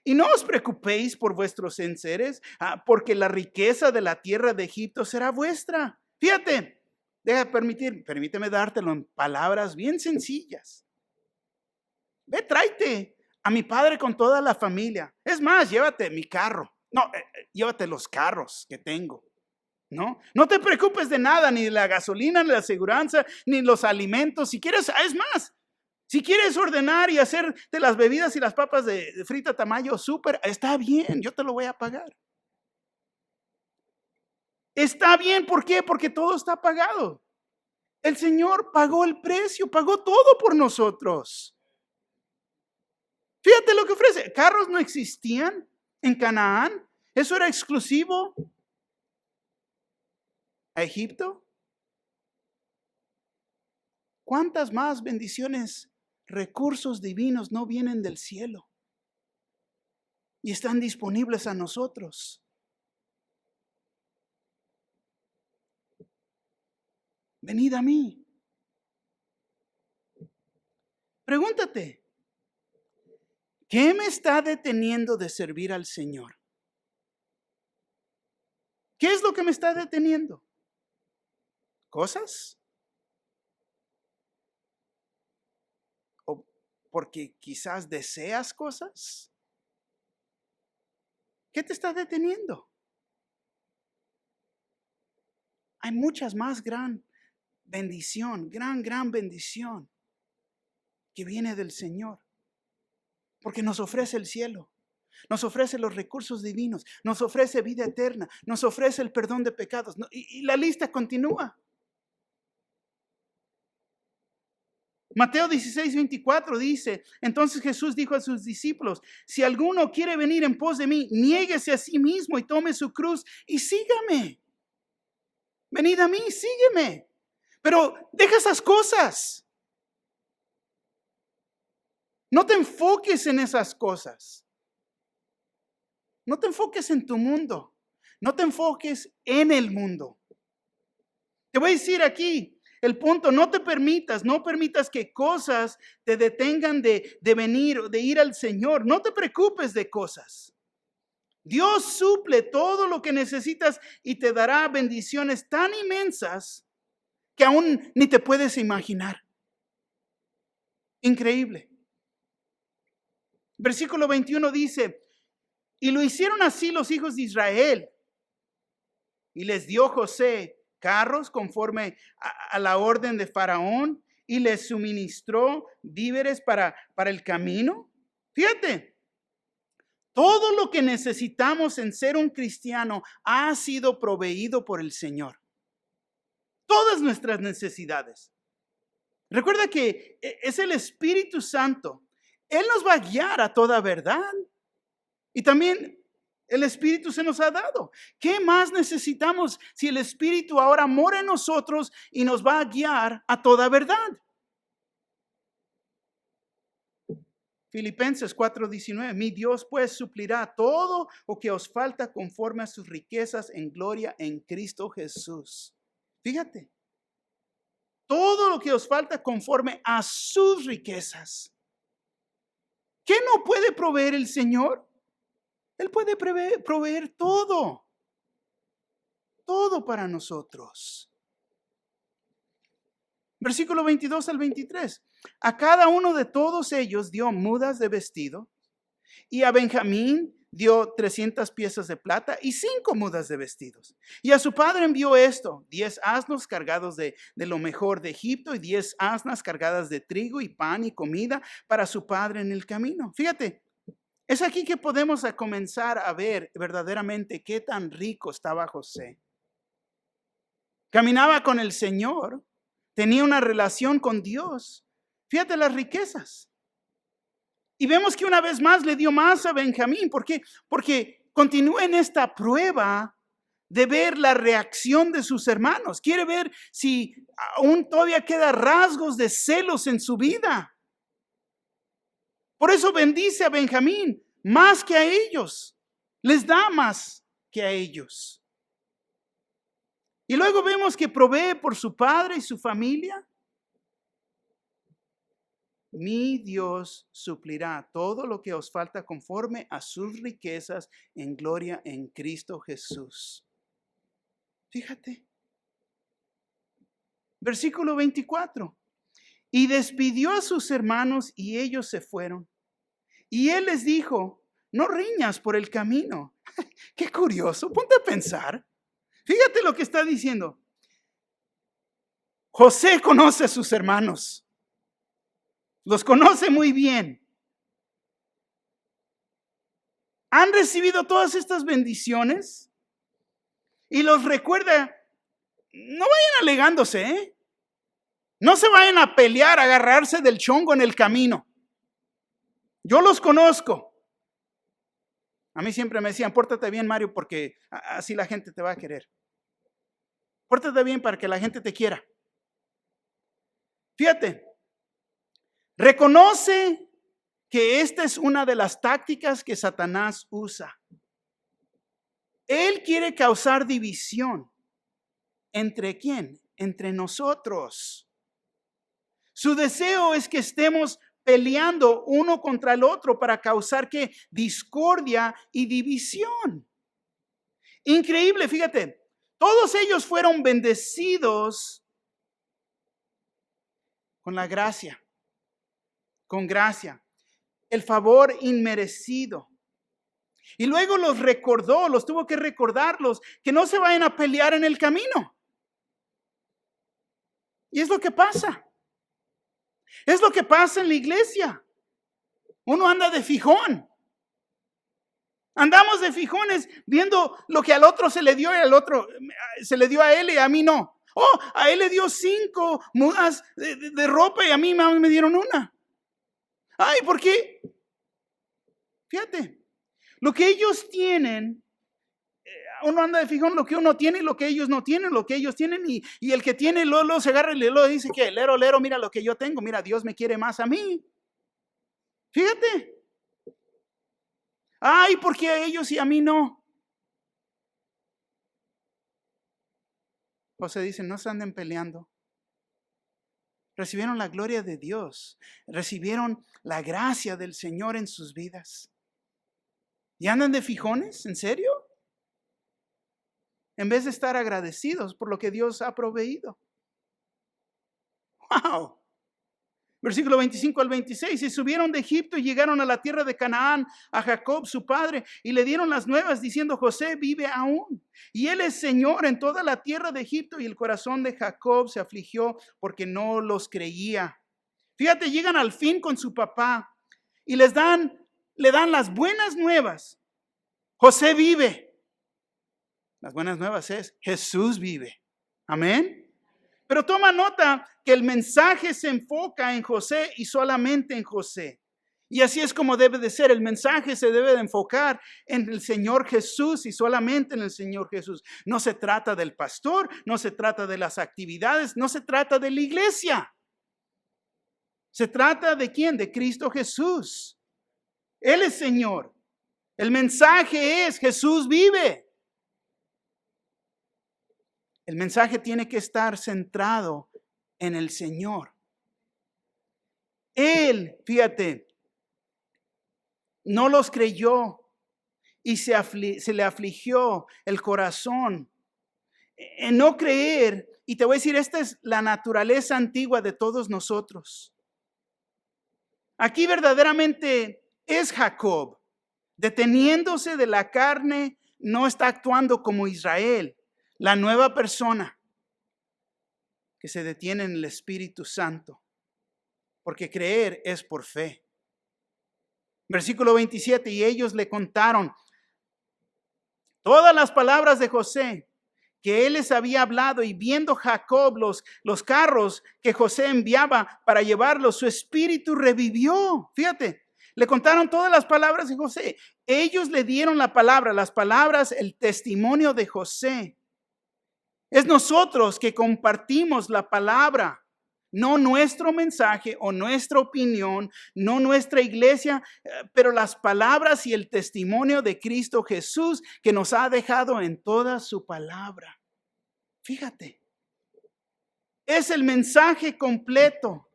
Y no os preocupéis por vuestros enseres, porque la riqueza de la tierra de Egipto será vuestra. Fíjate, permíteme dártelo en palabras bien sencillas. Ve, tráete a mi padre con toda la familia. Es más, llévate mi carro. No, llévate los carros que tengo. No te preocupes de nada, ni de la gasolina, ni la aseguranza, ni los alimentos. Si quieres, es más, si quieres ordenar y hacer de las bebidas y las papas de frita tamaño súper, está bien, yo te lo voy a pagar. Está bien, ¿por qué? Porque todo está pagado. El Señor pagó el precio, pagó todo por nosotros. Fíjate lo que ofrece. Carros no existían en Canaán. Eso era exclusivo a Egipto. ¿Cuántas más bendiciones, recursos divinos no vienen del cielo y están disponibles a nosotros? Venid a mí. Pregúntate, ¿qué me está deteniendo de servir al Señor? ¿Qué es lo que me está deteniendo? ¿Cosas? ¿O porque quizás deseas cosas? ¿Qué te está deteniendo? Hay muchas más gran bendición, gran bendición que viene del Señor. Porque nos ofrece el cielo, nos ofrece los recursos divinos, nos ofrece vida eterna, nos ofrece el perdón de pecados. Y la lista continúa. Mateo 16:24 dice, entonces Jesús dijo a sus discípulos, si alguno quiere venir en pos de mí, niéguese a sí mismo y tome su cruz y sígame. Venid a mí, sígueme. Pero deja esas cosas. No te enfoques en esas cosas. No te enfoques en tu mundo. No te enfoques en el mundo. Te voy a decir aquí el punto, no permitas que cosas te detengan de venir o de ir al Señor. No te preocupes de cosas. Dios suple todo lo que necesitas y te dará bendiciones tan inmensas que aún ni te puedes imaginar. Increíble. Versículo 21 dice, y lo hicieron así los hijos de Israel. Y les dio José carros conforme a la orden de Faraón y les suministró víveres para el camino. Fíjate, todo lo que necesitamos en ser un cristiano ha sido proveído por el Señor. Todas nuestras necesidades. Recuerda que es el Espíritu Santo. Él nos va a guiar a toda verdad. Y también el Espíritu se nos ha dado. ¿Qué más necesitamos si el Espíritu ahora mora en nosotros y nos va a guiar a toda verdad? Filipenses 4:19, mi Dios pues suplirá todo lo que os falta conforme a sus riquezas en gloria en Cristo Jesús. Fíjate, todo lo que os falta conforme a sus riquezas. ¿Qué no puede proveer el Señor? Él puede proveer todo para nosotros. Versículo 22 al 23. A cada uno de todos ellos dio mudas de vestido, y a Benjamín dio 300 piezas de plata y 5 mudas de vestidos. Y a su padre envió esto: 10 asnos cargados de lo mejor de Egipto y 10 asnas cargadas de trigo y pan y comida para su padre en el camino. Fíjate, es aquí que podemos comenzar a ver verdaderamente qué tan rico estaba José. Caminaba con el Señor, tenía una relación con Dios. Fíjate las riquezas. Y vemos que una vez más le dio más a Benjamín. ¿Por qué? Porque continúa en esta prueba de ver la reacción de sus hermanos. Quiere ver si aún todavía queda rasgos de celos en su vida. Por eso bendice a Benjamín más que a ellos. Les da más que a ellos. Y luego vemos que provee por su padre y su familia. Mi Dios suplirá todo lo que os falta conforme a sus riquezas en gloria en Cristo Jesús. Fíjate. Versículo 24. Y despidió a sus hermanos y ellos se fueron. Y él les dijo: no riñas por el camino. Qué curioso, ponte a pensar. Fíjate lo que está diciendo. José conoce a sus hermanos. Los conoce muy bien. Han recibido todas estas bendiciones y los recuerda. No vayan alegándose, ¿eh? No se vayan a pelear, a agarrarse del chongo en el camino. Yo los conozco. A mí siempre me decían: pórtate bien, Mario, porque así la gente te va a querer. Pórtate bien para que la gente te quiera. Fíjate. Reconoce que esta es una de las tácticas que Satanás usa. Él quiere causar división. ¿Entre quién? Entre nosotros. Su deseo es que estemos peleando uno contra el otro para causar ¿qué? Discordia y división. Increíble, fíjate. Todos ellos fueron bendecidos con la gracia. Con gracia, el favor inmerecido. Y luego los recordó, los tuvo que recordarlos, que no se vayan a pelear en el camino. Y es lo que pasa. Es lo que pasa en la iglesia. Uno anda de fijón. Andamos de fijones viendo lo que al otro se le dio y al otro se le dio a él y a mí no. Oh, a él le dio 5 mudas de ropa y a mí me dieron una. Ay, ¿por qué? Fíjate, lo que ellos tienen, uno anda de fijón lo que uno tiene y lo que ellos no tienen, lo que ellos tienen y el que tiene luego se agarra y le dice que lero, mira lo que yo tengo, mira, Dios me quiere más a mí. Fíjate. Ay, ¿por qué a ellos y a mí no? José dice: no se anden peleando. Recibieron la gloria de Dios, recibieron la gracia del Señor en sus vidas. ¿Y andan de fijones? ¿En serio? En vez de estar agradecidos por lo que Dios ha proveído. ¡Wow! Versículo 25 al 26. Y subieron de Egipto y llegaron a la tierra de Canaán, a Jacob su padre, y le dieron las nuevas diciendo: José vive aún, y él es Señor en toda la tierra de Egipto. Y el corazón de Jacob se afligió porque no los creía. Fíjate, llegan al fin con su papá y le dan las buenas nuevas. José vive. Las buenas nuevas es: Jesús vive. Amén. Pero toma nota que el mensaje se enfoca en José y solamente en José. Y así es como debe de ser. El mensaje se debe de enfocar en el Señor Jesús y solamente en el Señor Jesús. No se trata del pastor, no se trata de las actividades, no se trata de la iglesia. Se trata de ¿quién? De Cristo Jesús. Él es Señor. El mensaje es: Jesús vive. El mensaje tiene que estar centrado en el Señor. Él, fíjate, no los creyó y se le afligió el corazón en no creer. Y te voy a decir, esta es la naturaleza antigua de todos nosotros. Aquí verdaderamente es Jacob. Deteniéndose de la carne, no está actuando como Israel, la nueva persona que se detiene en el Espíritu Santo, porque creer es por fe. Versículo 27, y ellos le contaron todas las palabras de José que él les había hablado, y viendo Jacob los carros que José enviaba para llevarlos, su espíritu revivió. Fíjate, le contaron todas las palabras de José. Ellos le dieron la palabra, las palabras, el testimonio de José. Es nosotros que compartimos la palabra, no nuestro mensaje o nuestra opinión, no nuestra iglesia, pero las palabras y el testimonio de Cristo Jesús que nos ha dejado en toda su palabra. Fíjate, es el mensaje completo,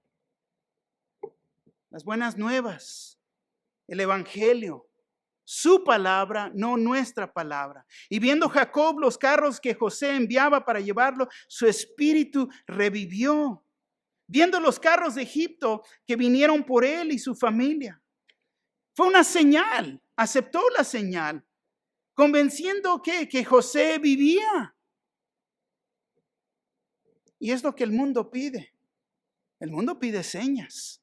las buenas nuevas, el evangelio. Su palabra, no nuestra palabra. Y viendo Jacob los carros que José enviaba para llevarlo, su espíritu revivió. Viendo los carros de Egipto que vinieron por él y su familia. Fue una señal, aceptó la señal, convenciendo que José vivía. Y es lo que el mundo pide. El mundo pide señas.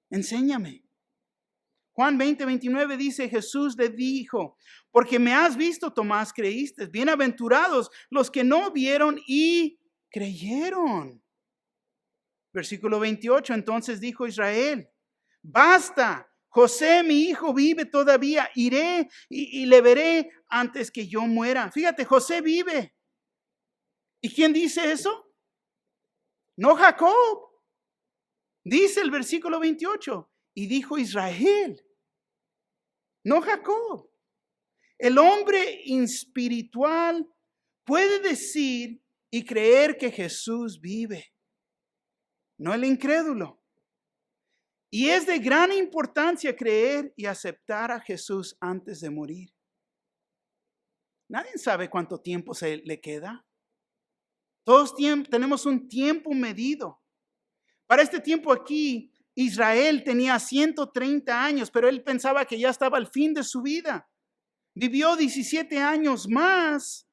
Enséñame. Juan 20:29 dice, Jesús le dijo, porque me has visto, Tomás, creíste. Bienaventurados los que no vieron y creyeron. Versículo 28, entonces dijo Israel, basta, José mi hijo vive todavía, iré y le veré antes que yo muera. Fíjate, José vive. ¿Y quién dice eso? No Jacob. Dice el versículo 28, y dijo Israel. No Jacob. El hombre espiritual puede decir y creer que Jesús vive, no el incrédulo. Y es de gran importancia creer y aceptar a Jesús antes de morir. Nadie sabe cuánto tiempo se le queda. Todos tenemos un tiempo medido. Para este tiempo aquí, Israel tenía 130 años, pero él pensaba que ya estaba al fin de su vida. Vivió 17 años más.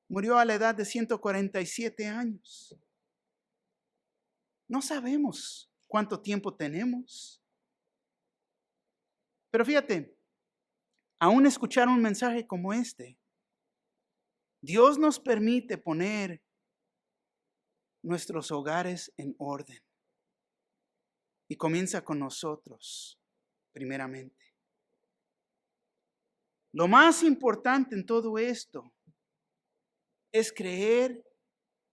Murió a la edad de 147 años. No sabemos cuánto tiempo tenemos. Pero fíjate, aún escuchar un mensaje como este, Dios nos permite poner nuestros hogares en orden. Y comienza con nosotros, primeramente. Lo más importante en todo esto es creer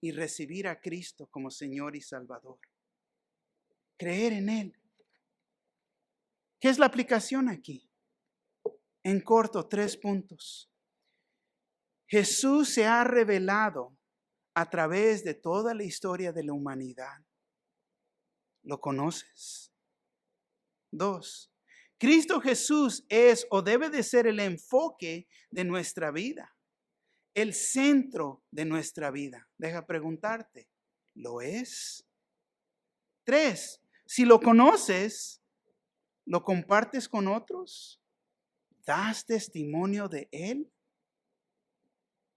y recibir a Cristo como Señor y Salvador. Creer en Él. ¿Qué es la aplicación aquí? En corto, 3 puntos. Jesús se ha revelado a través de toda la historia de la humanidad. ¿Lo conoces? 2. Cristo Jesús es o debe de ser el enfoque de nuestra vida, el centro de nuestra vida. Deja preguntarte, ¿lo es? 3. Si lo conoces, ¿lo compartes con otros? ¿Das testimonio de Él?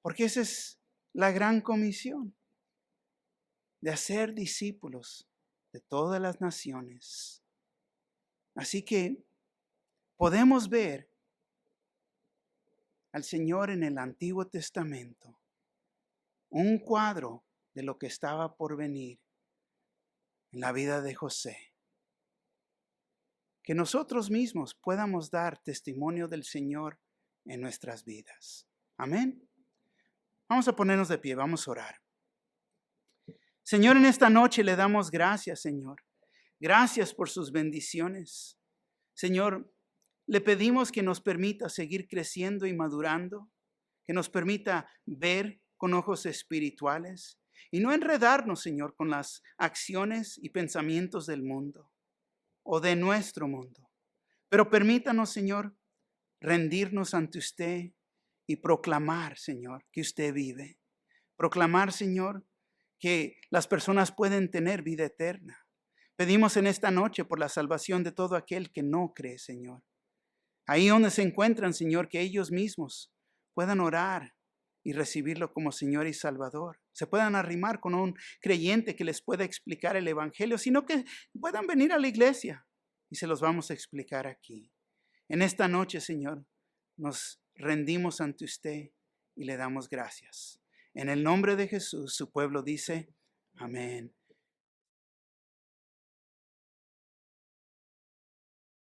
Porque esa es la gran comisión, de hacer discípulos de todas las naciones. Así que podemos ver al Señor en el Antiguo Testamento, un cuadro de lo que estaba por venir en la vida de José. Que nosotros mismos podamos dar testimonio del Señor en nuestras vidas. Amén. Vamos a ponernos de pie, vamos a orar. Señor, en esta noche le damos gracias, Señor. Gracias por sus bendiciones. Señor, le pedimos que nos permita seguir creciendo y madurando, que nos permita ver con ojos espirituales y no enredarnos, Señor, con las acciones y pensamientos del mundo o de nuestro mundo. Pero permítanos, Señor, rendirnos ante usted y proclamar, Señor, que usted vive. Proclamar, Señor, que las personas pueden tener vida eterna. Pedimos en esta noche por la salvación de todo aquel que no cree, Señor. Ahí donde se encuentran, Señor, que ellos mismos puedan orar y recibirlo como Señor y Salvador. Se puedan arrimar con un creyente que les pueda explicar el Evangelio, sino que puedan venir a la iglesia y se los vamos a explicar aquí. En esta noche, Señor, nos rendimos ante usted y le damos gracias. En el nombre de Jesús, su pueblo dice, amén